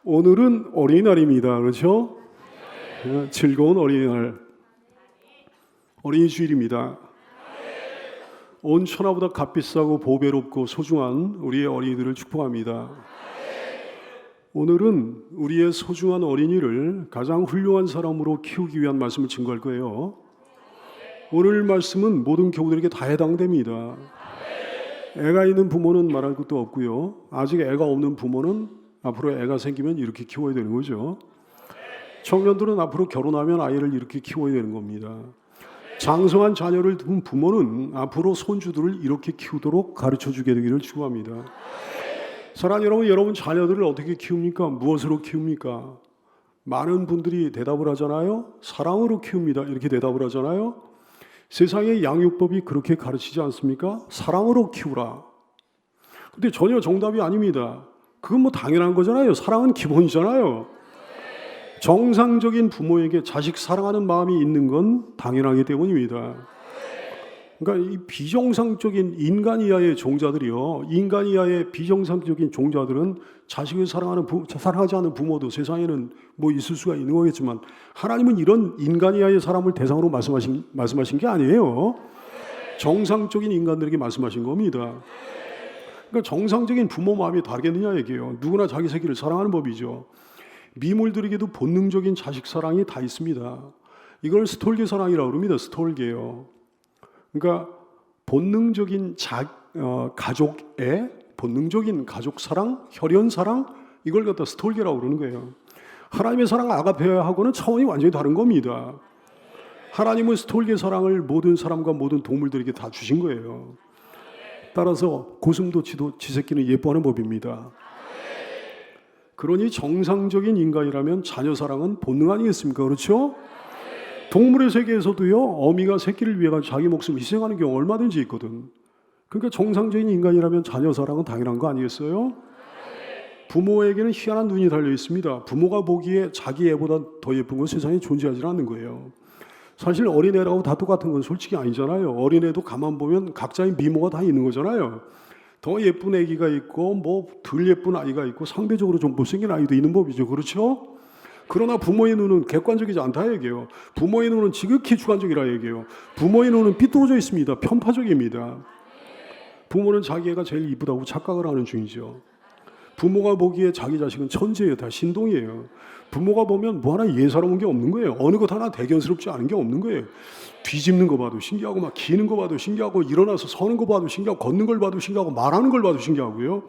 오늘은 어린이날입니다. 그렇죠? 즐거운 어린이날, 어린이 주일입니다. 온 천하보다 값비싸고 보배롭고 소중한 우리의 어린이들을 축복합니다. 오늘은 우리의 소중한 어린이를 가장 훌륭한 사람으로 키우기 위한 말씀을 증거할 거예요. 오늘 말씀은 모든 교우들에게 다 해당됩니다. 애가 있는 부모는 말할 것도 없고요. 아직 애가 없는 부모는 앞으로 애가 생기면 이렇게 키워야 되는 거죠. 청년들은 앞으로 결혼하면 아이를 이렇게 키워야 되는 겁니다. 장성한 자녀를 둔 부모는 앞으로 손주들을 이렇게 키우도록 가르쳐주게 되기를 축원합니다. 사랑하는 여러분, 여러분 자녀들을 어떻게 키웁니까? 무엇으로 키웁니까? 많은 분들이 대답을 하잖아요. 사랑으로 키웁니다. 이렇게 대답을 하잖아요. 세상의 양육법이 그렇게 가르치지 않습니까? 사랑으로 키우라. 근데 전혀 정답이 아닙니다. 그건 뭐 당연한 거잖아요. 사랑은 기본이잖아요. 정상적인 부모에게 자식 사랑하는 마음이 있는 건 당연하기 때문입니다. 그러니까 이 비정상적인 인간 이하의 종자들이요, 인간 이하의 비정상적인 종자들은 자식을 사랑하지 않는 부모도 세상에는 뭐 있을 수가 있는 거겠지만, 하나님은 이런 인간 이하의 사람을 대상으로 말씀하신 게 아니에요. 정상적인 인간들에게 말씀하신 겁니다. 그러니까 정상적인 부모 마음이 다르겠느냐 얘기예요. 누구나 자기 새끼를 사랑하는 법이죠. 미물들에게도 본능적인 자식 사랑이 다 있습니다. 이걸 스톨게 사랑이라고 합니다. 스톨게요. 그러니까 본능적인 가족의 본능적인 가족 사랑, 혈연 사랑, 이걸 갖다 스톨게라고 그러는 거예요. 하나님의 사랑 아가페하고는 차원이 완전히 다른 겁니다. 하나님은 스톨게 사랑을 모든 사람과 모든 동물들에게 다 주신 거예요. 따라서 고슴도 지 새끼는 예뻐하는 법입니다. 그러니 정상적인 인간이라면 자녀 사랑은 본능 아니겠습니까? 그렇죠? 동물의 세계에서도요, 어미가 새끼를 위해 자기 목숨을 희생하는 경우 얼마든지 있거든. 그러니까 정상적인 인간이라면 자녀 사랑은 당연한 거 아니겠어요? 부모에게는 희한한 눈이 달려 있습니다. 부모가 보기에 자기 애보다 더 예쁜 건 세상에 존재하지 않는 거예요. 사실 어린애라고 다 똑같은 건 솔직히 아니잖아요. 어린애도 가만 보면 각자의 미모가 다 있는 거잖아요. 더 예쁜 애기가 있고 뭐 덜 예쁜 아이가 있고 상대적으로 좀 못생긴 아이도 있는 법이죠. 그렇죠? 그러나 부모의 눈은 객관적이지 않다 얘기해요. 부모의 눈은 지극히 주관적이라 얘기해요. 부모의 눈은 삐뚤어져 있습니다. 편파적입니다. 부모는 자기 애가 제일 이쁘다고 착각을 하는 중이죠. 부모가 보기에 자기 자식은 천재예요. 다 신동이에요. 부모가 보면 뭐 하나 예사로운 게 없는 거예요. 어느 것 하나 대견스럽지 않은 게 없는 거예요. 뒤집는 거 봐도 신기하고, 막 기는 거 봐도 신기하고, 일어나서 서는 거 봐도 신기하고, 걷는 걸 봐도 신기하고, 말하는 걸 봐도 신기하고요.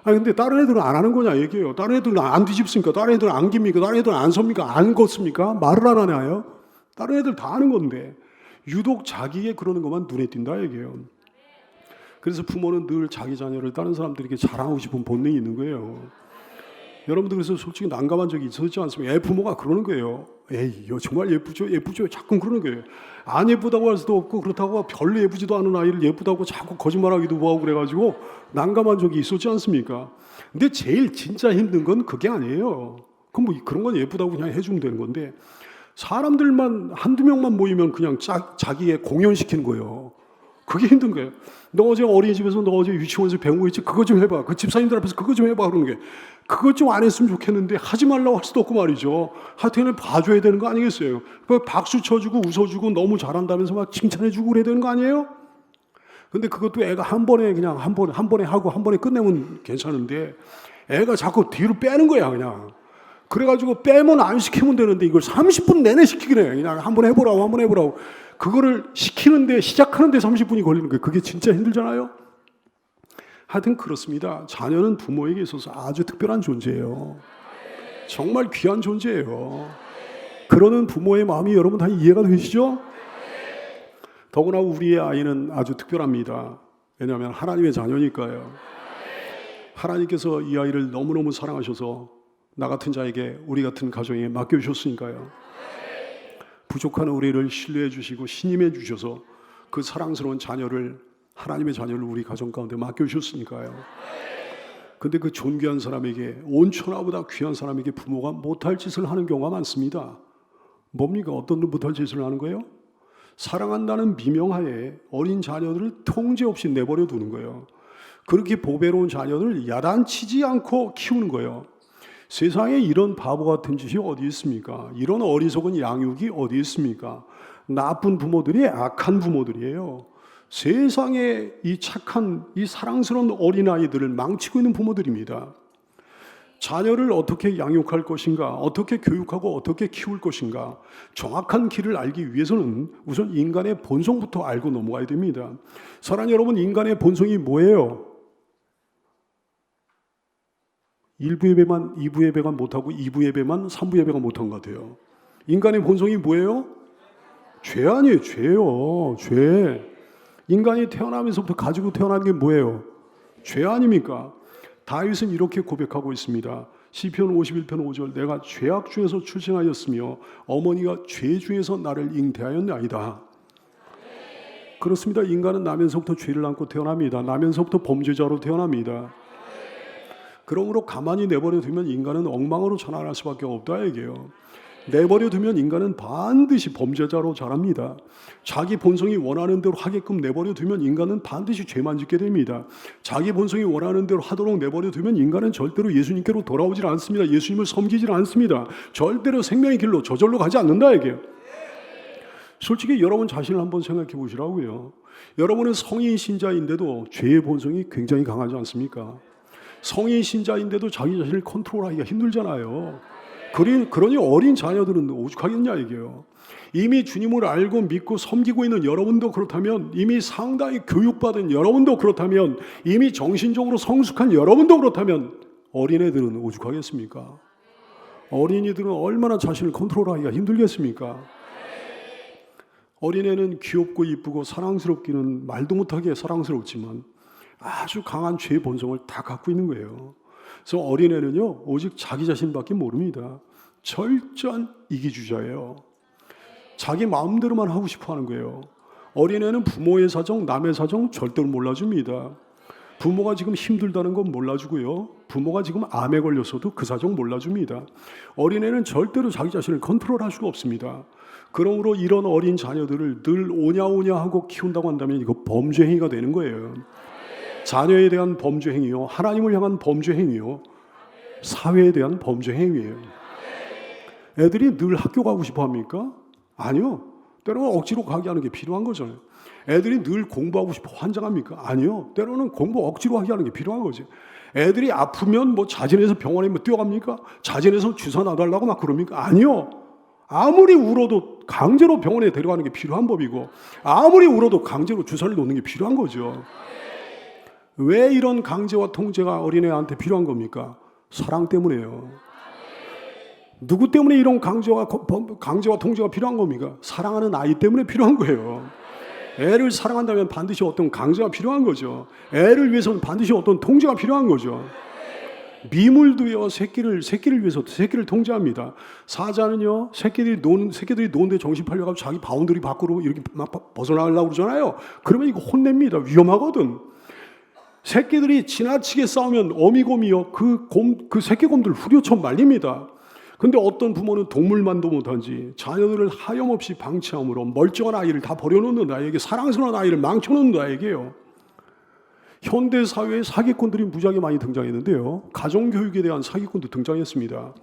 아니 근데 다른 애들은 안 하는 거냐 얘기해요. 다른 애들은 안 뒤집습니까? 다른 애들은 안 깁니까? 다른 애들은 안 섭니까? 안 걷습니까? 말을 안 하나요? 다른 애들 다 하는 건데 유독 자기의 그러는 것만 눈에 띈다 얘기해요. 그래서 부모는 늘 자기 자녀를 다른 사람들에게 자랑하고 싶은 본능이 있는 거예요. 여러분들 그래서 솔직히 난감한 적이 있었지 않습니까? 애 부모가 그러는 거예요. 에이, 정말 예쁘죠? 예쁘죠? 자꾸 그러는 거예요. 안 예쁘다고 할 수도 없고, 그렇다고 별로 예쁘지도 않은 아이를 예쁘다고 자꾸 거짓말하기도 뭐하고 그래가지고 난감한 적이 있었지 않습니까? 근데 제일 진짜 힘든 건 그게 아니에요. 그럼 뭐 그런 건 예쁘다고 그냥 해주면 되는 건데, 사람들만 한두 명만 모이면 그냥 자기의 공연시키는 거예요. 그게 힘든 거예요. 너 어제 어린이집에서, 너 어제 유치원에서 배운 거 있지? 그거 좀 해봐. 그 집사님들 앞에서 그거 좀 해봐. 그러는 게. 그것 좀 안 했으면 좋겠는데 하지 말라고 할 수도 없고 말이죠. 하여튼 봐줘야 되는 거 아니겠어요? 박수 쳐주고 웃어주고 너무 잘한다면서 막 칭찬해주고 그래야 되는 거 아니에요? 근데 그것도 애가 한 번에 그냥 한 번에 하고 한 번에 끝내면 괜찮은데 애가 자꾸 뒤로 빼는 거야 그냥. 그래가지고 빼면 안 시키면 되는데 이걸 30분 내내 시키긴 해. 그냥 한번 해보라고. 그거를 시키는데, 시작하는데 30분이 걸리는 거예요. 그게 진짜 힘들잖아요? 하여튼 그렇습니다. 자녀는 부모에게 있어서 아주 특별한 존재예요. 정말 귀한 존재예요. 그러는 부모의 마음이 여러분 다 이해가 되시죠? 더구나 우리의 아이는 아주 특별합니다. 왜냐하면 하나님의 자녀니까요. 하나님께서 이 아이를 너무너무 사랑하셔서 나 같은 자에게, 우리 같은 가정에 맡겨주셨으니까요. 부족한 우리를 신뢰해 주시고 신임해 주셔서 그 사랑스러운 자녀를, 하나님의 자녀를 우리 가정 가운데 맡겨주셨으니까요. 근데 그 존귀한 사람에게, 온 천하보다 귀한 사람에게 부모가 못할 짓을 하는 경우가 많습니다. 뭡니까? 어떤 못할 짓을 하는 거예요? 사랑한다는 미명하에 어린 자녀들을 통제 없이 내버려 두는 거예요. 그렇게 보배로운 자녀를 야단치지 않고 키우는 거예요. 세상에 이런 바보 같은 짓이 어디 있습니까? 이런 어리석은 양육이 어디 있습니까? 나쁜 부모들이 악한 부모들이에요. 세상에 이 착한, 이 사랑스러운 어린아이들을 망치고 있는 부모들입니다. 자녀를 어떻게 양육할 것인가, 어떻게 교육하고 어떻게 키울 것인가, 정확한 길을 알기 위해서는 우선 인간의 본성부터 알고 넘어가야 됩니다. 사랑하는 여러분, 인간의 본성이 뭐예요? 1부 예배만, 2부 예배가 못하고 2부 예배만 3부 예배가 못한 것 같아요. 인간의 본성이 뭐예요? 죄 아니에요. 죄예요. 죄. 인간이 태어나면서부터 가지고 태어난 게 뭐예요? 죄 아닙니까? 다윗은 이렇게 고백하고 있습니다. 시편 51편 5절, 내가 죄악 중에서 출생하였으며 어머니가 죄 중에서 나를 잉태하였나이다. 그렇습니다. 인간은 나면서부터 죄를 안고 태어납니다. 나면서부터 범죄자로 태어납니다. 그러므로 가만히 내버려 두면 인간은 엉망으로 자라날 수밖에 없다 얘기예요. 내버려 두면 인간은 반드시 범죄자로 자랍니다. 자기 본성이 원하는 대로 하게끔 내버려 두면 인간은 반드시 죄만 짓게 됩니다. 자기 본성이 원하는 대로 하도록 내버려 두면 인간은 절대로 예수님께로 돌아오질 않습니다. 예수님을 섬기질 않습니다. 절대로 생명의 길로 저절로 가지 않는다 얘기예요. 솔직히 여러분 자신을 한번 생각해 보시라고요. 여러분은 성인 신자인데도 죄의 본성이 굉장히 강하지 않습니까? 성인 신자인데도 자기 자신을 컨트롤하기가 힘들잖아요. 그러니 어린 자녀들은 오죽하겠냐 이게요. 이미 주님을 알고 믿고 섬기고 있는 여러분도 그렇다면, 이미 상당히 교육받은 여러분도 그렇다면, 이미 정신적으로 성숙한 여러분도 그렇다면 어린애들은 오죽하겠습니까? 어린이들은 얼마나 자신을 컨트롤하기가 힘들겠습니까? 어린애는 귀엽고 이쁘고 사랑스럽기는 말도 못하게 사랑스럽지만 아주 강한 죄의 본성을 다 갖고 있는 거예요. 그래서 어린애는요, 오직 자기 자신밖에 모릅니다. 철저한 이기주자예요. 자기 마음대로만 하고 싶어 하는 거예요. 어린애는 부모의 사정, 남의 사정 절대로 몰라줍니다. 부모가 지금 힘들다는 건 몰라주고요. 부모가 지금 암에 걸렸어도 그 사정 몰라줍니다. 어린애는 절대로 자기 자신을 컨트롤할 수가 없습니다. 그러므로 이런 어린 자녀들을 늘 오냐오냐 하고 키운다고 한다면 이거 범죄 행위가 되는 거예요. 자녀에 대한 범죄 행위요, 하나님을 향한 범죄 행위요, 사회에 대한 범죄 행위예요. 애들이 늘 학교 가고 싶어 합니까? 아니요. 때로는 억지로 가게 하는 게 필요한 거잖아요. 애들이 늘 공부하고 싶어 환장합니까? 아니요. 때로는 공부 억지로 하게 하는 게 필요한 거지. 애들이 아프면 뭐 자진해서 병원에 뭐 뛰어갑니까? 자진해서 주사 놔달라고 막 그럽니까? 아니요. 아무리 울어도 강제로 병원에 데려가는 게 필요한 법이고, 아무리 울어도 강제로 주사를 놓는 게 필요한 거죠. 왜 이런 강제와 통제가 어린애한테 필요한 겁니까? 사랑 때문에요. 누구 때문에 이런 강제와 통제가 필요한 겁니까? 사랑하는 아이 때문에 필요한 거예요. 애를 사랑한다면 반드시 어떤 강제가 필요한 거죠. 애를 위해서는 반드시 어떤 통제가 필요한 거죠. 미물도요, 새끼를 위해서 새끼를 통제합니다. 사자는요, 새끼들이 노는데 정신 팔려가지고 자기 바운더리 밖으로 이렇게 막 벗어나려고 그러잖아요. 그러면 이거 혼냅니다. 위험하거든. 새끼들이 지나치게 싸우면 어미곰이요, 그 새끼곰들 후려쳐 말립니다. 근데 어떤 부모는 동물만도 못한지 자녀들을 하염없이 방치함으로 멀쩡한 아이를 다 버려놓는 나에게, 사랑스러운 아이를 망쳐놓는 나에게요. 현대 사회에 사기꾼들이 무지하게 많이 등장했는데요, 가정교육에 대한 사기꾼도 등장했습니다.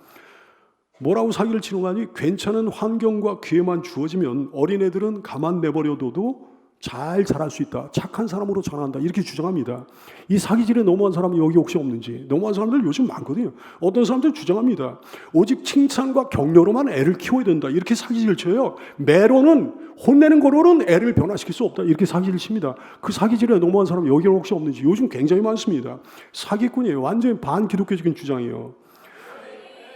뭐라고 사기를 치는 거 아니? 괜찮은 환경과 기회만 주어지면 어린애들은 가만 내버려둬도 잘 자랄 수 있다, 착한 사람으로 자란다, 이렇게 주장합니다. 이 사기질에 넘어간 사람이 여기 혹시 없는지. 넘어간 사람들 요즘 많거든요. 어떤 사람들은 주장합니다. 오직 칭찬과 격려로만 애를 키워야 된다, 이렇게 사기질 쳐요. 매로는, 혼내는 거로는 애를 변화시킬 수 없다, 이렇게 사기를 칩니다. 그 사기질에 넘어간 사람이 여기 혹시 없는지. 요즘 굉장히 많습니다. 사기꾼이에요. 완전히 반기독교적인 주장이에요.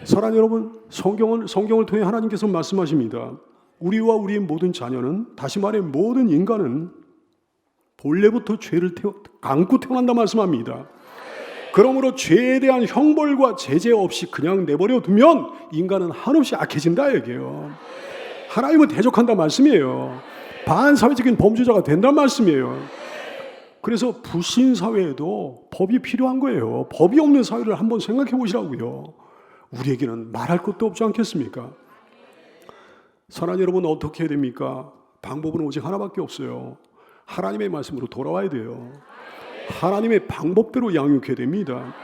사랑하는 여러분, 성경을 통해 하나님께서 말씀하십니다. 우리와 우리의 모든 자녀는, 다시 말해 모든 인간은 본래부터 죄를 안고 태어난다 말씀합니다. 그러므로 죄에 대한 형벌과 제재 없이 그냥 내버려 두면 인간은 한없이 악해진다 얘기예요. 하나님을 대적한다 말씀이에요. 반사회적인 범죄자가 된다 말씀이에요. 그래서 불신 사회에도 법이 필요한 거예요. 법이 없는 사회를 한번 생각해 보시라고요. 우리에게는 말할 것도 없지 않겠습니까? 사랑하는 여러분, 어떻게 해야 됩니까? 방법은 오직 하나밖에 없어요. 하나님의 말씀으로 돌아와야 돼요. 하나님의 방법대로 양육해야 됩니다.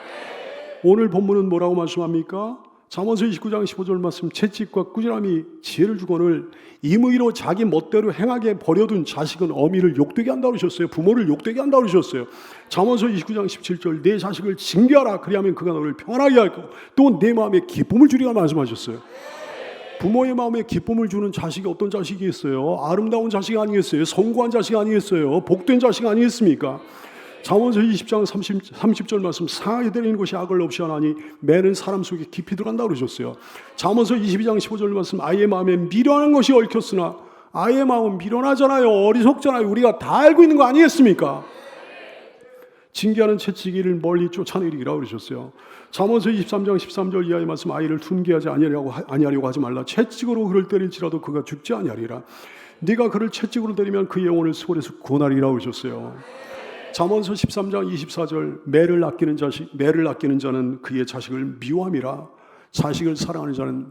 오늘 본문은 뭐라고 말씀합니까? 잠언서 29장 15절 말씀, 채찍과 꾸지람이 지혜를 주거늘 임의로 자기 멋대로 행하게 버려둔 자식은 어미를 욕되게 한다고 그러셨어요. 부모를 욕되게 한다고 그러셨어요. 잠언서 29장 17절, 내 자식을 징계하라. 그리하면 그가 너를 평안하게 할 거고 또 내 마음에 기쁨을 주리라 말씀하셨어요. 부모의 마음에 기쁨을 주는 자식이 어떤 자식이 있어요? 아름다운 자식이 아니겠어요? 성공한 자식이 아니겠어요? 복된 자식 아니겠습니까? 잠언서 20장 30절 말씀, 상하게 때리는 것이 악을 없이 하나니 매는 사람 속에 깊이 들어간다고 그러셨어요. 잠언서 22장 15절 말씀, 아이의 마음에 미련한 것이 얽혔으나, 아이의 마음은 미련하잖아요. 어리석잖아요. 우리가 다 알고 있는 거 아니겠습니까? 징계하는 채찍이를 멀리 쫓아내리라고 그러셨어요. 잠언서 23장 13절 이하의 말씀, 아이를 둔계하지 아니하려고 하지 말라. 채찍으로 그를 때릴지라도 그가 죽지 아니하리라. 네가 그를 채찍으로 때리면 그 영혼을 수월에서 구원하리라고 그러셨어요. 잠언서 13장 24절, 매를 아끼는 자는 그의 자식을 미워함이라. 자식을 사랑하는 자는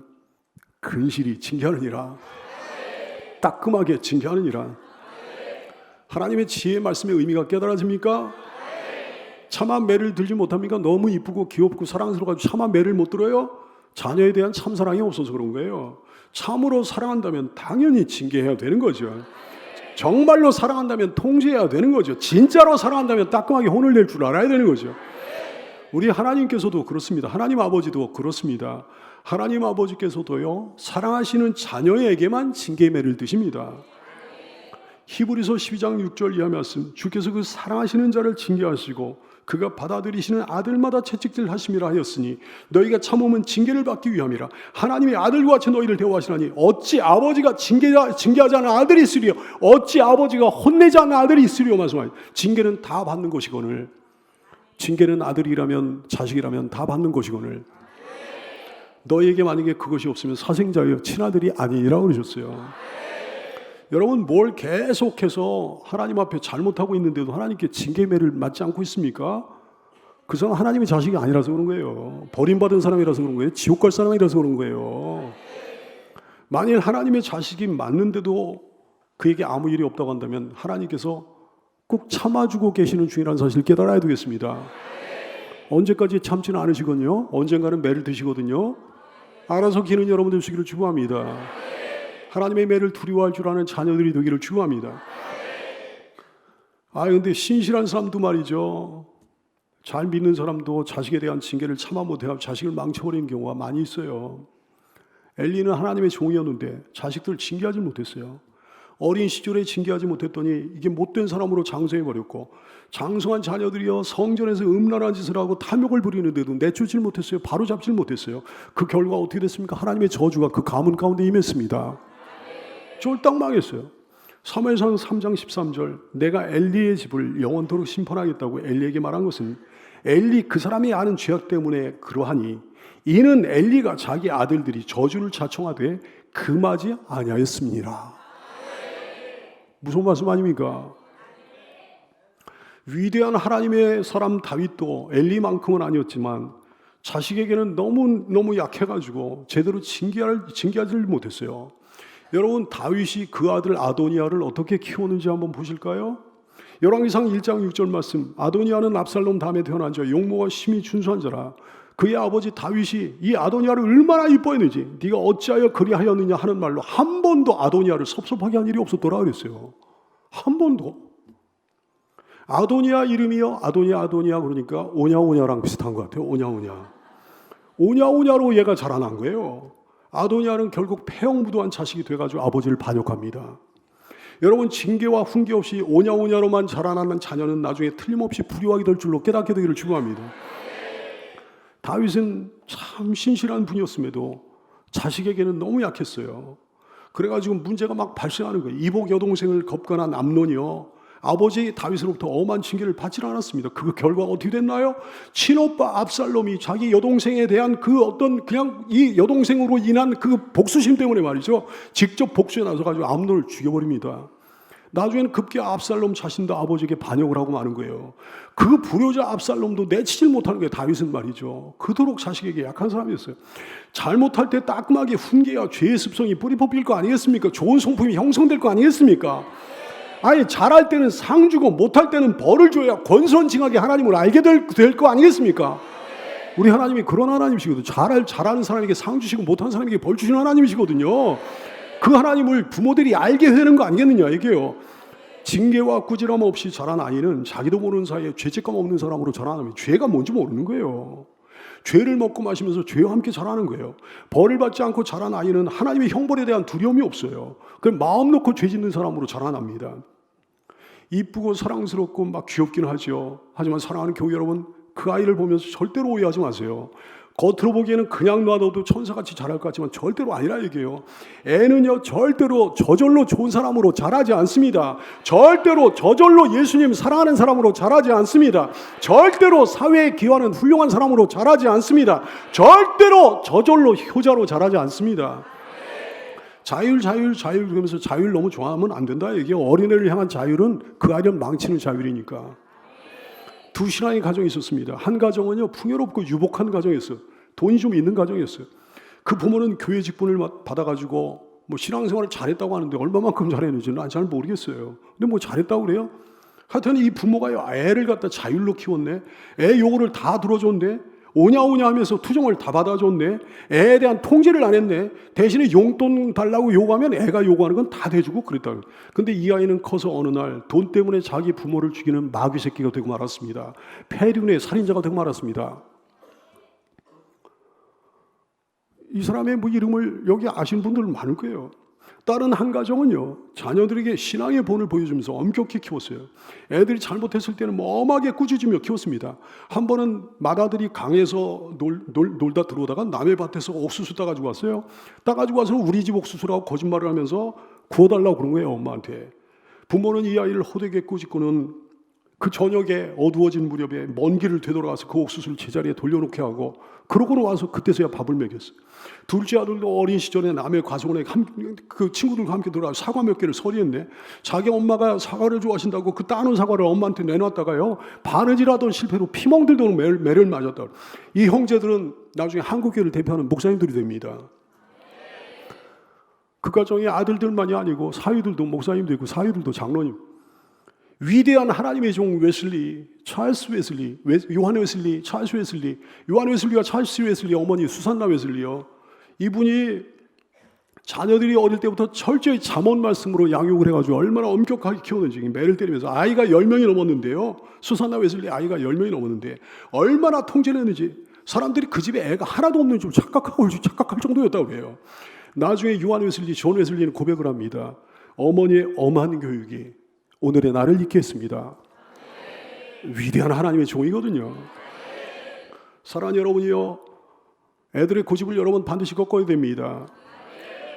근실히 징계하느니라. 따끔하게 징계하느니라. 하나님의 지혜의 말씀의 의미가 깨달아집니까? 차마 매를 들지 못합니까? 너무 이쁘고 귀엽고 사랑스러워가지고 차마 매를 못 들어요? 자녀에 대한 참사랑이 없어서 그런 거예요. 참으로 사랑한다면 당연히 징계해야 되는 거죠. 정말로 사랑한다면 통제해야 되는 거죠. 진짜로 사랑한다면 따끔하게 혼을 낼 줄 알아야 되는 거죠. 우리 하나님께서도 그렇습니다. 하나님 아버지도 그렇습니다. 하나님 아버지께서도요, 사랑하시는 자녀에게만 징계매를 드십니다. 히브리서 12장 6절 이하 말씀, 주께서 그 사랑하시는 자를 징계하시고 그가 받아들이시는 아들마다 채찍질 하심이라 하였으니 너희가 참으면 징계를 받기 위함이라. 하나님의 아들과 같이 너희를 대우하시나니 어찌 아버지가 징계하지 않은 아들이 있으리요, 어찌 아버지가 혼내지 않는 아들이 있으리요 말씀하니, 징계는 다 받는 것이거늘, 징계는 아들이라면 자식이라면 다 받는 것이거늘, 너희에게 만약에 그것이 없으면 사생자여 친아들이 아니니라고 그러셨어요. 여러분, 뭘 계속해서 하나님 앞에 잘못하고 있는데도 하나님께 징계매를 맞지 않고 있습니까? 그 사람은 하나님의 자식이 아니라서 그런 거예요. 버림받은 사람이라서 그런 거예요. 지옥 갈 사람이라서 그런 거예요. 만일 하나님의 자식이 맞는데도 그에게 아무 일이 없다고 한다면 하나님께서 꼭 참아주고 계시는 중이라는 사실을 깨달아야 되겠습니다. 언제까지 참지는 않으시거든요. 언젠가는 매를 드시거든요. 알아서 기는 여러분들 되시기를 축원합니다. 하나님의 매를 두려워할 줄 아는 자녀들이 되기를 축원합니다. 근데 신실한 사람도 말이죠, 잘 믿는 사람도 자식에 대한 징계를 참아 못해서 자식을 망쳐버리는 경우가 많이 있어요. 엘리는 하나님의 종이었는데 자식들을 징계하지 못했어요. 어린 시절에 징계하지 못했더니 이게 못된 사람으로 장성해버렸고, 장성한 자녀들이요 성전에서 음란한 짓을 하고 탐욕을 부리는데도 내쫓질 못했어요. 바로잡질 못했어요. 그 결과 어떻게 됐습니까? 하나님의 저주가 그 가문 가운데 임했습니다. 쫄딱 망했어요. 사무엘상 3장 13절, 내가 엘리의 집을 영원토록 심판하겠다고 엘리에게 말한 것은 엘리 그 사람이 아는 죄악 때문에 그러하니 이는 엘리가 자기 아들들이 저주를 자청하되 금하지 아니하였습니다. 무슨 말씀 아닙니까? 위대한 하나님의 사람 다윗도 엘리만큼은 아니었지만 자식에게는 너무 약해가지고 제대로 징계하지 못했어요. 여러분, 다윗이 그 아들 아도니아를 어떻게 키웠는지 한번 보실까요? 열왕기상 1장 6절 말씀, 아도니아는 압살롬 다음에 태어난 자, 용모가 심히 준수한 자라. 그의 아버지 다윗이 이 아도니아를 얼마나 이뻐했는지 네가 어찌하여 그리하였느냐 하는 말로 한 번도 아도니아를 섭섭하게 한 일이 없었더라 그랬어요. 한 번도. 아도니아 이름이요, 아도니아 그러니까 오냐오냐랑 비슷한 것 같아요. 오냐오냐로 얘가 자라난 거예요. 아도니아는 결국 폐영무도한 자식이 돼가지고 아버지를 반역합니다. 여러분, 징계와 훈계 없이 오냐오냐로만 자라나는 자녀는 나중에 틀림없이 불효하게 될 줄로 깨닫게 되기를 축원합니다. 다윗은 참 신실한 분이었음에도 자식에게는 너무 약했어요. 그래가지고 문제가 막 발생하는 거예요. 이복 여동생을 겁간한 암논이요, 아버지 다윗으로부터 엄한 징계를 받지 않았습니다. 그 결과가 어떻게 됐나요? 친오빠 압살롬이 자기 여동생에 대한 그 어떤 그냥 이 여동생으로 인한 그 복수심 때문에 말이죠, 직접 복수에 나서가지고 암논을 죽여버립니다. 나중에는 급기야 압살롬 자신도 아버지에게 반역을 하고 마는 거예요. 그 불효자 압살롬도 내치질 못하는 거예요. 다윗은 말이죠, 그토록 자식에게 약한 사람이었어요. 잘못할 때 따끔하게 훈계야 죄의 습성이 뿌리 뽑힐 거 아니겠습니까? 좋은 성품이 형성될 거 아니겠습니까? 아니, 잘할 때는 상 주고 못할 때는 벌을 줘야 권선징악에 하나님을 알게 될 거 아니겠습니까? 우리 하나님이 그런 하나님이시거든요. 잘하는 사람에게 상 주시고 못하는 사람에게 벌 주시는 하나님이시거든요. 그 하나님을 부모들이 알게 되는 거 아니겠느냐 이게요. 징계와 꾸지람 없이 자란 아이는 자기도 모르는 사이에 죄책감 없는 사람으로 자라나면 죄가 뭔지 모르는 거예요. 죄를 먹고 마시면서 죄와 함께 자라는 거예요. 벌을 받지 않고 자란 아이는 하나님의 형벌에 대한 두려움이 없어요. 그럼 마음 놓고 죄 짓는 사람으로 자라납니다. 이쁘고 사랑스럽고 막 귀엽기는 하죠. 하지만 사랑하는 교회 여러분, 그 아이를 보면서 절대로 오해하지 마세요. 겉으로 보기에는 그냥 놔둬도 천사같이 자랄 것 같지만 절대로 아니라 얘기해요. 애는요 절대로 저절로 좋은 사람으로 자라지 않습니다. 절대로 저절로 예수님 사랑하는 사람으로 자라지 않습니다. 절대로 사회에 기여하는 훌륭한 사람으로 자라지 않습니다. 절대로 저절로 효자로 자라지 않습니다. 자율 그러면서 자율 너무 좋아하면 안 된다 얘기해요. 어린애를 향한 자율은 그 아이를 망치는 자율이니까. 두 신앙의 가정이 있었습니다. 한 가정은요 풍요롭고 유복한 가정이었어요. 돈이 좀 있는 가정이었어요. 그 부모는 교회 직분을 받아가지고 뭐 신앙생활을 잘했다고 하는데 얼마만큼 잘했는지는 난 잘 모르겠어요. 근데 뭐 잘했다고 그래요? 하여튼 이 부모가요 애를 갖다 자율로 키웠네. 애 요구를 다 들어줬네. 오냐 하면서 투정을 다 받아줬네. 애에 대한 통제를 안 했네. 대신에 용돈 달라고 요구하면 애가 요구하는 건 다 대주고 그랬다. 근데 이 아이는 커서 어느 날 돈 때문에 자기 부모를 죽이는 마귀 새끼가 되고 말았습니다. 폐륜의 살인자가 되고 말았습니다. 이 사람의 뭐 이름을 여기 아시는 분들 많을 거예요. 다른 한 가정은요 자녀들에게 신앙의 본을 보여주면서 엄격히 키웠어요. 애들이 잘못했을 때는 엄하게 꾸짖으며 키웠습니다. 한 번은 맏아들이 강에서 놀다 들어오다가 남의 밭에서 옥수수 따가지고 왔어요. 따가지고 와서 우리 집 옥수수라고 거짓말을 하면서 구워달라고 그런 거예요. 엄마한테. 부모는 이 아이를 호되게 꾸짖고는 그 저녁에 어두워진 무렵에 먼 길을 되돌아가서 그 옥수수를 제자리에 돌려놓게 하고 그러고는 와서 그때서야 밥을 먹였어요. 둘째 아들도 어린 시절에 남의 과수원에 그 친구들과 함께 들어가서 사과 몇 개를 서리했네. 자기 엄마가 사과를 좋아하신다고 그 따놓은 사과를 엄마한테 내놨다가요 바느질하던 실패로 피멍들도록 매를 맞았다. 이 형제들은 나중에 한국교회를 대표하는 목사님들이 됩니다. 그 가정의 아들들만이 아니고 사위들도 목사님도 있고 사위들도 장로님. 위대한 하나님의 종 웨슬리, 찰스 웨슬리, 요한 웨슬리, 찰스 웨슬리, 요한 웨슬리와 찰스 웨슬리 어머니 수산나 웨슬리요. 이분이 자녀들이 어릴 때부터 철저히 잠언 말씀으로 양육을 해가지고 얼마나 엄격하게 키웠는지 매를 때리면서 아이가 10명이 넘었는데요. 수산나 웨슬리 아이가 10명이 넘었는데 얼마나 통제를 했는지 사람들이 그 집에 애가 하나도 없는 줄 착각할 정도였다고 해요. 나중에 요한 웨슬리, 존 웨슬리는 고백을 합니다. 어머니의 엄한 교육이 오늘의 나를 있게 했습니다. 위대한 하나님의 종이거든요. 사랑하는 여러분이요, 애들의 고집을 여러분 반드시 꺾어야 됩니다.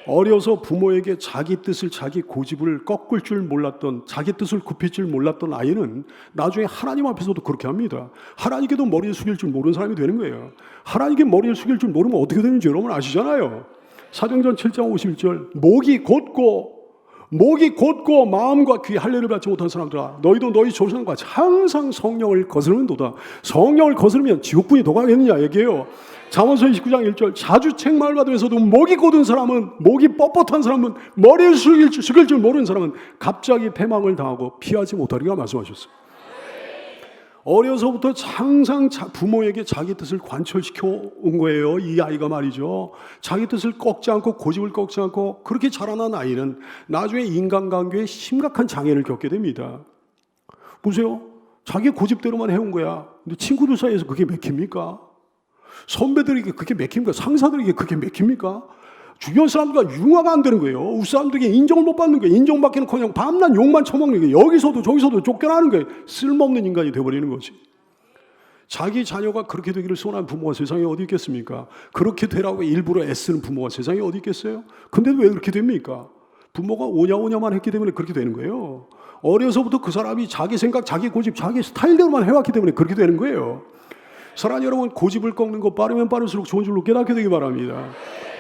어려서 부모에게 자기 뜻을, 자기 고집을 꺾을 줄 몰랐던, 자기 뜻을 굽힐 줄 몰랐던 아이는 나중에 하나님 앞에서도 그렇게 합니다. 하나님께도 머리를 숙일 줄 모르는 사람이 되는 거예요. 하나님께 머리를 숙일 줄 모르면 어떻게 되는지 여러분 아시잖아요. 사도행전 7장 51절 목이 곧고 마음과 귀 할례를 받지 못한 사람들아 너희도 너희 조상과 같이 항상 성령을 거스르는도다. 성령을 거스르면 지옥분이 더 가겠느냐 얘기해요. 잠언서 29장 1절 자주 책망을 받으면서도 목이 곧은 사람은, 목이 뻣뻣한 사람은, 머리를 숙일 줄 모르는 사람은 갑자기 패망을 당하고 피하지 못하리라 말씀하셨어요. 어려서부터 항상 부모에게 자기 뜻을 관철시켜 온 거예요. 이 아이가 말이죠. 자기 뜻을 꺾지 않고 고집을 꺾지 않고 그렇게 자라난 아이는 나중에 인간관계에 심각한 장애를 겪게 됩니다. 보세요. 자기 고집대로만 해온 거야. 근데 친구들 사이에서 그게 맥힙니까? 선배들에게 그게 맥힙니까? 상사들에게 그게 맥힙니까? 주변 사람들과 융화가 안 되는 거예요. 윗사람들에게 인정을 못 받는 거예요. 인정받기는커녕 밤낮 욕만 처먹는 거예요. 여기서도 저기서도 쫓겨나는 거예요. 쓸모없는 인간이 되어버리는 거지. 자기 자녀가 그렇게 되기를 소원하는 부모가 세상에 어디 있겠습니까? 그렇게 되라고 일부러 애쓰는 부모가 세상에 어디 있겠어요? 근데도 왜 그렇게 됩니까? 부모가 오냐오냐만 했기 때문에 그렇게 되는 거예요. 어려서부터 그 사람이 자기 생각, 자기 고집, 자기 스타일대로만 해왔기 때문에 그렇게 되는 거예요. 사랑하는 여러분, 고집을 꺾는 거 빠르면 빠를수록 좋은 줄로 깨닫게 되기 바랍니다.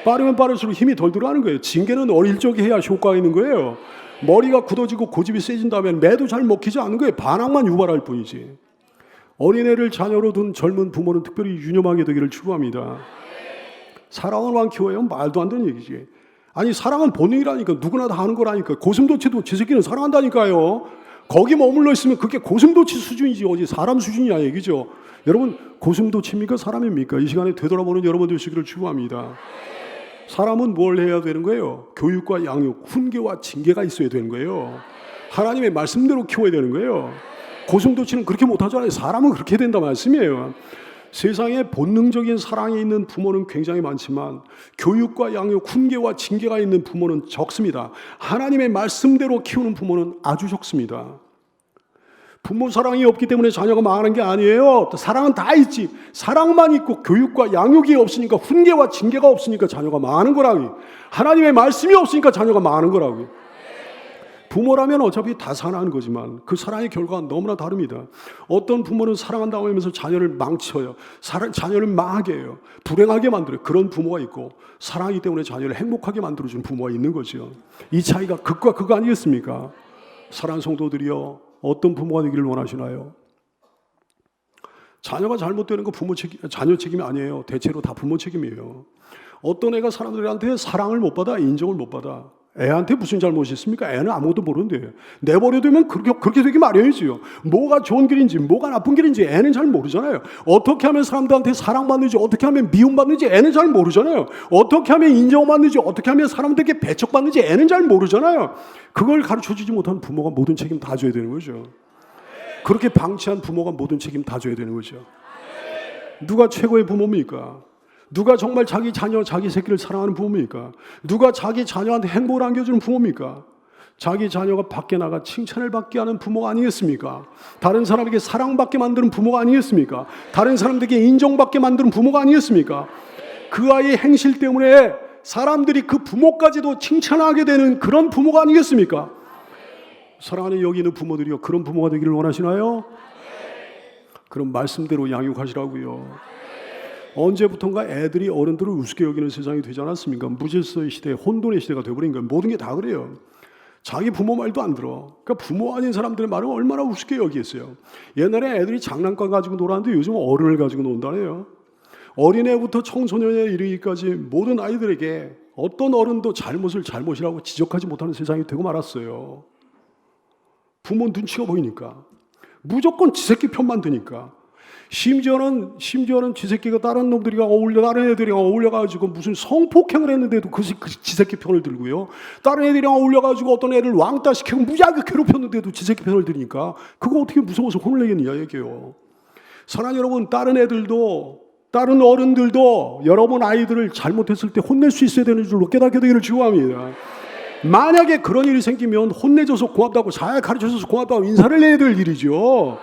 빠르면 빠를수록 힘이 덜 들어가는 거예요. 징계는 어릴 적에 해야 효과가 있는 거예요. 머리가 굳어지고 고집이 세진다면 매도 잘 먹히지 않는 거예요. 반항만 유발할 뿐이지. 어린애를 자녀로 둔 젊은 부모는 특별히 유념하게 되기를 축원합니다. 사랑을 왕 키워야 말도 안 되는 얘기지. 아니 사랑은 본능이라니까. 누구나 다 하는 거라니까. 고슴도치도 제 새끼는 사랑한다니까요. 거기 머물러 있으면 그게 고슴도치 수준이지 어디 사람 수준이야 얘기죠. 여러분 고슴도치입니까 사람입니까? 이 시간에 되돌아보는 여러분 되시기를 축원합니다. 사람은 뭘 해야 되는 거예요? 교육과 양육, 훈계와 징계가 있어야 되는 거예요. 하나님의 말씀대로 키워야 되는 거예요. 고슴도치는 그렇게 못하잖아요. 사람은 그렇게 된다 말씀이에요. 세상에 본능적인 사랑이 있는 부모는 굉장히 많지만 교육과 양육, 훈계와 징계가 있는 부모는 적습니다. 하나님의 말씀대로 키우는 부모는 아주 적습니다. 부모 사랑이 없기 때문에 자녀가 망하는 게 아니에요. 사랑은 다 있지. 사랑만 있고 교육과 양육이 없으니까, 훈계와 징계가 없으니까 자녀가 망하는 거라고요. 하나님의 말씀이 없으니까 자녀가 망하는 거라고요. 부모라면 어차피 다 사랑하는 거지만 그 사랑의 결과가 너무나 다릅니다. 어떤 부모는 사랑한다고 하면서 자녀를 망쳐요. 자녀를 망하게 해요. 불행하게 만들어요. 그런 부모가 있고, 사랑하기 때문에 자녀를 행복하게 만들어주는 부모가 있는 거죠. 이 차이가 극과 극 아니겠습니까? 사랑하는 성도들이여, 어떤 부모가 되기를 원하시나요? 자녀가 잘못되는 거 자녀 책임이 아니에요. 대체로 다 부모 책임이에요. 어떤 애가 사람들한테 사랑을 못 받아, 인정을 못 받아. 애한테 무슨 잘못이 있습니까? 애는 아무것도 모르는데. 내버려두면 그렇게 되기 마련이지요. 뭐가 좋은 길인지 뭐가 나쁜 길인지 애는 잘 모르잖아요. 어떻게 하면 사람들한테 사랑받는지, 어떻게 하면 미움받는지 애는 잘 모르잖아요. 어떻게 하면 인정받는지, 어떻게 하면 사람들에게 배척받는지 애는 잘 모르잖아요. 그걸 가르쳐주지 못한 부모가 모든 책임 다 져야 되는 거죠. 그렇게 방치한 부모가 모든 책임 다 져야 되는 거죠. 누가 최고의 부모입니까? 누가 정말 자기 자녀, 자기 새끼를 사랑하는 부모입니까? 누가 자기 자녀한테 행복을 안겨주는 부모입니까? 자기 자녀가 밖에 나가 칭찬을 받게 하는 부모가 아니겠습니까? 다른 사람에게 사랑받게 만드는 부모가 아니겠습니까? 다른 사람들에게 인정받게 만드는 부모가 아니겠습니까? 그 아이의 행실 때문에 사람들이 그 부모까지도 칭찬하게 되는 그런 부모가 아니겠습니까? 사랑하는 여기 있는 부모들이요, 그런 부모가 되기를 원하시나요? 그럼 말씀대로 양육하시라고요. 언제부턴가 애들이 어른들을 우습게 여기는 세상이 되지 않았습니까? 무질서의 시대, 혼돈의 시대가 되어버린 거예요. 모든 게 다 그래요. 자기 부모 말도 안 들어. 그러니까 부모 아닌 사람들의 말은 얼마나 우습게 여기겠어요. 옛날에 애들이 장난감 가지고 놀았는데 요즘 어른을 가지고 논다네요. 어린애부터 청소년에 이르기까지 모든 아이들에게 어떤 어른도 잘못을 잘못이라고 지적하지 못하는 세상이 되고 말았어요. 부모 눈치가 보이니까. 무조건 지 새끼 편만 드니까. 심지어는 지새끼가 다른 애들이랑 어울려가지고 무슨 성폭행을 했는데도 그 지새끼 편을 들고요. 다른 애들이랑 어울려가지고 어떤 애를 왕따 시키고 무지하게 괴롭혔는데도 지새끼 편을 들으니까 그거 어떻게 무서워서 혼을 내겠냐 얘기해요. 사랑하는 여러분, 다른 어른들도 여러분 아이들을 잘못했을 때 혼낼 수 있어야 되는 줄로 깨닫게 되기를 축원합니다. 만약에 그런 일이 생기면 혼내줘서 고맙다고, 잘 가르쳐줘서 고맙다고 인사를 해야 될 일이죠.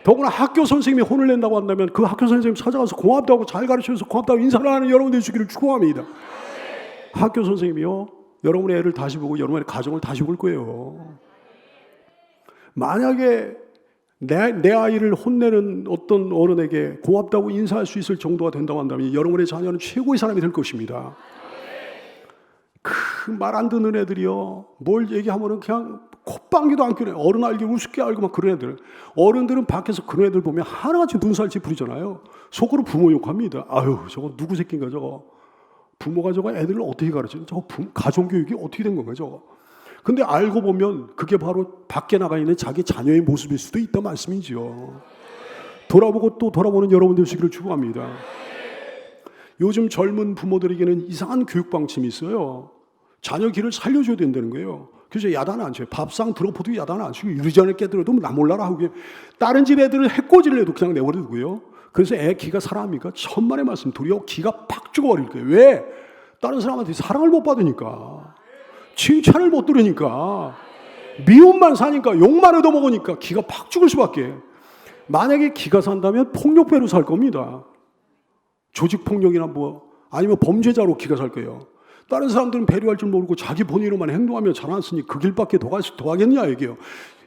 더구나 학교 선생님이 혼을 낸다고 한다면 그 학교 선생님 찾아가서 고맙다고, 잘 가르쳐줘서 고맙다고 인사를 하는 여러분들 되시기를 축원합니다. 학교 선생님이요, 여러분의 애를 다시 보고 여러분의 가정을 다시 볼 거예요. 만약에 내 아이를 혼내는 어떤 어른에게 고맙다고 인사할 수 있을 정도가 된다고 한다면 여러분의 자녀는 최고의 사람이 될 것입니다. 그 말 안 듣는 애들이요, 뭘 얘기하면은 그냥 콧방귀도 안 뀌네. 어른 알기 우습게 알고 막 그런 애들. 어른들은 밖에서 그런 애들 보면 하나같이 눈살찌 부리잖아요. 속으로 부모 욕합니다. 아유, 저거 누구 새끼인가 저거. 부모가 저거 애들을 어떻게 가르치는, 저거 가정교육이 어떻게 된 건가 저거. 근데 알고 보면 그게 바로 밖에 나가 있는 자기 자녀의 모습일 수도 있다 말씀이지요. 돌아보고 또 돌아보는 여러분들 되시기를 축원합니다. 요즘 젊은 부모들에게는 이상한 교육 방침이 있어요. 자녀 길을 살려줘야 된다는 거예요. 그래서 야단 안 쳐요. 밥상 들어포도 야단 안 치고 유리잔을 깨더라도 나 몰라라 하고, 다른 집 애들은 해코지를 해도 그냥 내버려두고요. 그래서 애 기가 살아납니까? 천만의 말씀, 도리어 기가 팍 죽어버릴 거예요. 왜? 다른 사람한테 사랑을 못 받으니까, 칭찬을 못 들으니까, 미움만 사니까, 욕만 얻어먹으니까 기가 팍 죽을 수밖에. 만약에 기가 산다면 폭력배로 살 겁니다. 조직폭력이나 아니면 범죄자로 기가 살 거예요. 다른 사람들은 배려할 줄 모르고 자기 본의로만 행동하며 자라났으니 그 길밖에 더 가겠냐 얘기해요.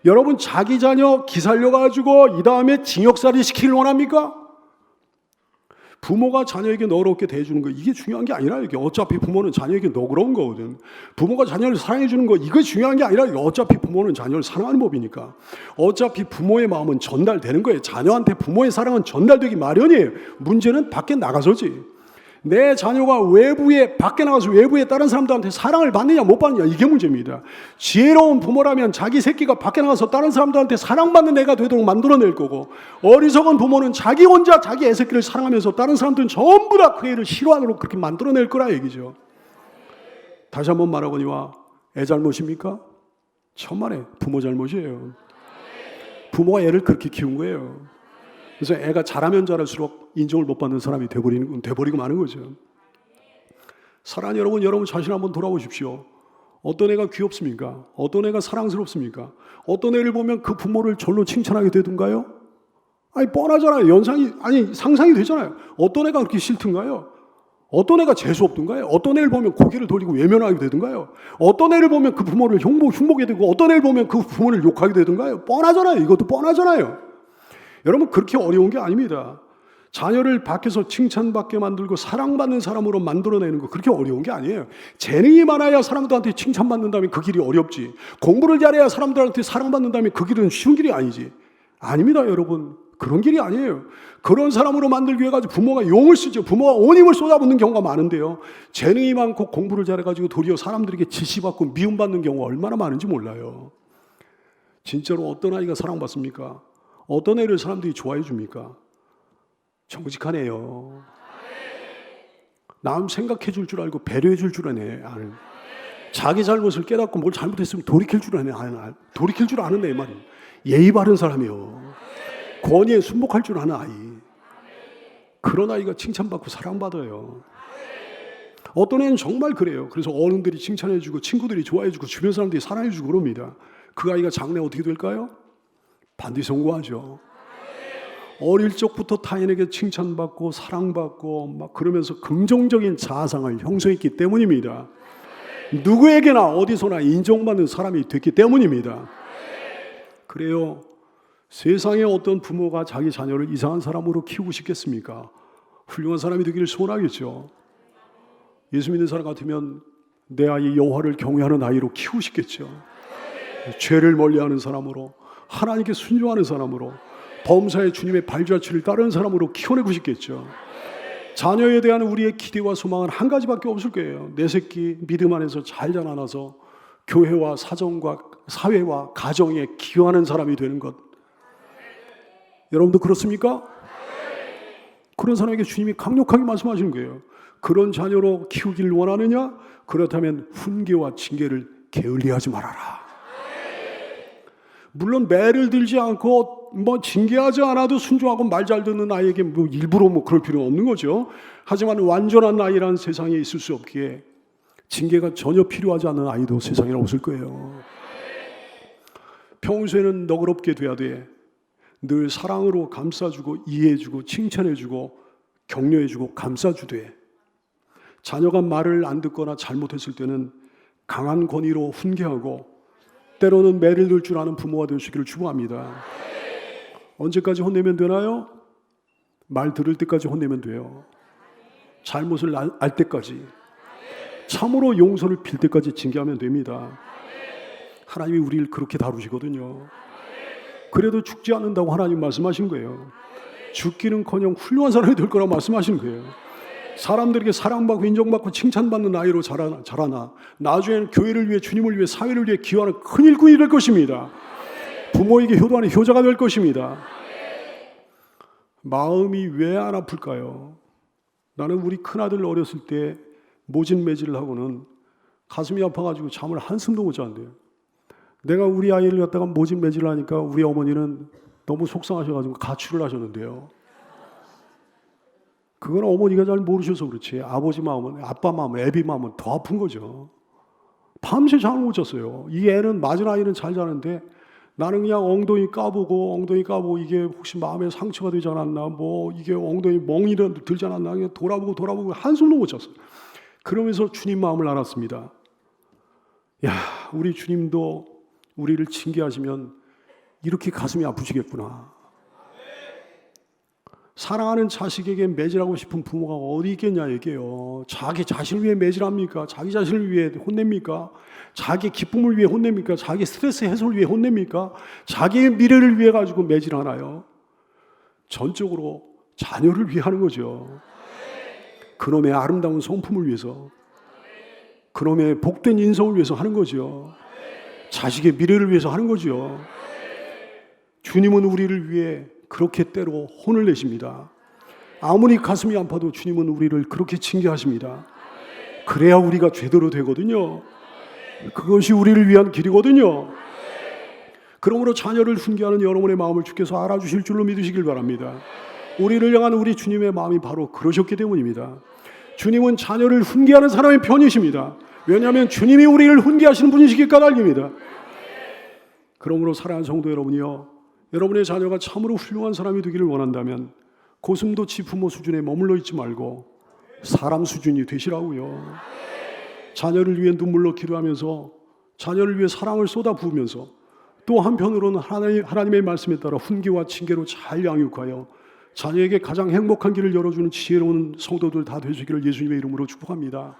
여러분, 자기 자녀 기살려가지고 이 다음에 징역살이 시키길 원합니까? 부모가 자녀에게 너그럽게 대해주는 거, 이게 중요한 게 아니라 이게 어차피 부모는 자녀에게 너그러운 거거든. 부모가 자녀를 사랑해주는 거, 이거 중요한 게 아니라 어차피 부모는 자녀를 사랑하는 법이니까. 어차피 부모의 마음은 전달되는 거예요. 자녀한테 부모의 사랑은 전달되기 마련이에요. 문제는 밖에 나가서지. 내 자녀가 외부에 밖에 나가서 외부에 다른 사람들한테 사랑을 받느냐 못 받느냐 이게 문제입니다. 지혜로운 부모라면 자기 새끼가 밖에 나가서 다른 사람들한테 사랑받는 애가 되도록 만들어낼 거고, 어리석은 부모는 자기 혼자 자기 애새끼를 사랑하면서 다른 사람들은 전부 다 그 애를 싫어하도록 그렇게 만들어낼 거라 얘기죠. 다시 한번 말하거니와 애 잘못입니까? 천만에 부모 잘못이에요. 부모가 애를 그렇게 키운 거예요. 그래서 애가 잘하면 잘할수록 인정을 못 받는 사람이 돼버리고 마는 거죠. 사랑하는 여러분 자신 한번 돌아보십시오. 어떤 애가 귀엽습니까? 어떤 애가 사랑스럽습니까? 어떤 애를 보면 그 부모를 절로 칭찬하게 되던가요? 아니 뻔하잖아요. 상상이 되잖아요. 어떤 애가 그렇게 싫던가요? 어떤 애가 재수없던가요? 어떤 애를 보면 고개를 돌리고 외면하게 되던가요? 어떤 애를 보면 그 부모를 흉보게 되고, 어떤 애를 보면 그 부모를 욕하게 되던가요? 뻔하잖아요. 이것도 뻔하잖아요. 여러분 그렇게 어려운 게 아닙니다. 자녀를 밖에서 칭찬받게 만들고 사랑받는 사람으로 만들어내는 거 그렇게 어려운 게 아니에요. 재능이 많아야 사람들한테 칭찬받는다면 그 길이 어렵지, 공부를 잘해야 사람들한테 사랑받는다면 그 길은 쉬운 길이 아니지. 아닙니다 여러분. 그런 길이 아니에요. 그런 사람으로 만들기 위해 가지고 부모가 용을 쓰죠. 부모가 온 힘을 쏟아붓는 경우가 많은데요, 재능이 많고 공부를 잘해가지고 도리어 사람들에게 지시받고 미움받는 경우가 얼마나 많은지 몰라요. 진짜로 어떤 아이가 사랑받습니까? 어떤 애를 사람들이 좋아해 줍니까? 정직한 애요. 남 생각해 줄 줄 알고 배려해 줄 줄 아네. 자기 잘못을 깨닫고 뭘 잘못했으면 돌이킬 줄 아네. 돌이킬 줄 아는 애 말이에요. 예의 바른 사람이요. 권위에 순복할 줄 아는 아이. 그런 아이가 칭찬받고 사랑받아요. 어떤 애는 정말 그래요. 그래서 어른들이 칭찬해 주고 친구들이 좋아해 주고 주변 사람들이 사랑해 주고 그럽니다. 그 아이가 장래 어떻게 될까요? 반드시 성공하죠. 어릴 적부터 타인에게 칭찬받고 사랑받고 막 그러면서 긍정적인 자아상을 형성했기 때문입니다. 누구에게나 어디서나 인정받는 사람이 됐기 때문입니다. 그래요. 세상에 어떤 부모가 자기 자녀를 이상한 사람으로 키우고 싶겠습니까? 훌륭한 사람이 되기를 소원하겠죠. 예수 믿는 사람 같으면 내 아이 여호와를 경외하는 아이로 키우고 싶겠죠. 죄를 멀리하는 사람으로, 하나님께 순종하는 사람으로, 범사의 주님의 발자취를 따르는 사람으로 키워내고 싶겠죠. 자녀에 대한 우리의 기대와 소망은 한 가지밖에 없을 거예요. 내 새끼 믿음 안에서 잘 자라나서 교회와 사정과 사회와 가정에 기여하는 사람이 되는 것. 여러분도 그렇습니까? 그런 사람에게 주님이 강력하게 말씀하시는 거예요. 그런 자녀로 키우길 원하느냐? 그렇다면 훈계와 징계를 게을리하지 말아라. 물론 매를 들지 않고 징계하지 않아도 순종하고 말 잘 듣는 아이에게 일부러 그럴 필요는 없는 거죠. 하지만 완전한 아이란 세상에 있을 수 없기에 징계가 전혀 필요하지 않은 아이도 세상에 없을 거예요. 평소에는 너그럽게 돼야 돼. 늘 사랑으로 감싸주고 이해해주고 칭찬해주고 격려해주고 감싸주되, 자녀가 말을 안 듣거나 잘못했을 때는 강한 권위로 훈계하고 때로는 매를 들 줄 아는 부모가 되시기를 축원합니다. 언제까지 혼내면 되나요? 말 들을 때까지 혼내면 돼요. 잘못을 알 때까지, 참으로 용서를 빌 때까지 징계하면 됩니다. 하나님이 우리를 그렇게 다루시거든요. 그래도 죽지 않는다고 하나님 말씀하신 거예요. 죽기는커녕 훌륭한 사람이 될 거라고 말씀하신 거예요. 사람들에게 사랑받고 인정받고 칭찬받는 아이로 자라나 나중에는 교회를 위해, 주님을 위해, 사회를 위해 기여하는 큰 일꾼이 될 것입니다. 부모에게 효도하는 효자가 될 것입니다. 마음이 왜 안 아플까요? 나는 우리 큰아들 어렸을 때 모진매질을 하고는 가슴이 아파가지고 잠을 한숨도 못 잤는데요. 내가 우리 아이를 갖다가 모진매질을 하니까 우리 어머니는 너무 속상하셔가지고 가출을 하셨는데요. 그건 어머니가 잘 모르셔서 그렇지, 아버지 마음은, 아빠 마음은, 애비 마음은 더 아픈 거죠. 밤새 잠을 못 잤어요. 이 애는, 맞은 아이는 잘 자는데 나는 그냥 엉덩이 까보고 이게 혹시 마음에 상처가 되지 않았나, 이게 엉덩이 멍이라도 들지 않았나, 그냥 돌아보고 한숨도 못 잤어요. 그러면서 주님 마음을 알았습니다. 야, 우리 주님도 우리를 징계하시면 이렇게 가슴이 아프시겠구나. 사랑하는 자식에게 매질하고 싶은 부모가 어디 있겠냐 얘기해요. 자기 자신을 위해 매질합니까? 자기 자신을 위해 혼냅니까? 자기 기쁨을 위해 혼냅니까? 자기 스트레스 해소를 위해 혼냅니까? 자기의 미래를 위해 가지고 매질하나요? 전적으로 자녀를 위해 하는 거죠. 그놈의 아름다운 성품을 위해서, 그놈의 복된 인성을 위해서 하는 거죠. 자식의 미래를 위해서 하는 거죠. 주님은 우리를 위해 그렇게 때로 혼을 내십니다. 아무리 가슴이 아파도 주님은 우리를 그렇게 징계하십니다. 그래야 우리가 제대로 되거든요. 그것이 우리를 위한 길이거든요. 그러므로 자녀를 훈계하는 여러분의 마음을 주께서 알아주실 줄로 믿으시길 바랍니다. 우리를 향한 우리 주님의 마음이 바로 그러셨기 때문입니다. 주님은 자녀를 훈계하는 사람의 편이십니다. 왜냐하면 주님이 우리를 훈계하시는 분이시기 까닭입니다. 그러므로 사랑하는 성도 여러분이요, 여러분의 자녀가 참으로 훌륭한 사람이 되기를 원한다면 고슴도치 부모 수준에 머물러 있지 말고 사람 수준이 되시라고요. 자녀를 위해 눈물로 기도하면서, 자녀를 위해 사랑을 쏟아 부으면서, 또 한편으로는 하나님의 말씀에 따라 훈계와 징계로 잘 양육하여 자녀에게 가장 행복한 길을 열어주는 지혜로운 성도들 다 되시기를 예수님의 이름으로 축복합니다.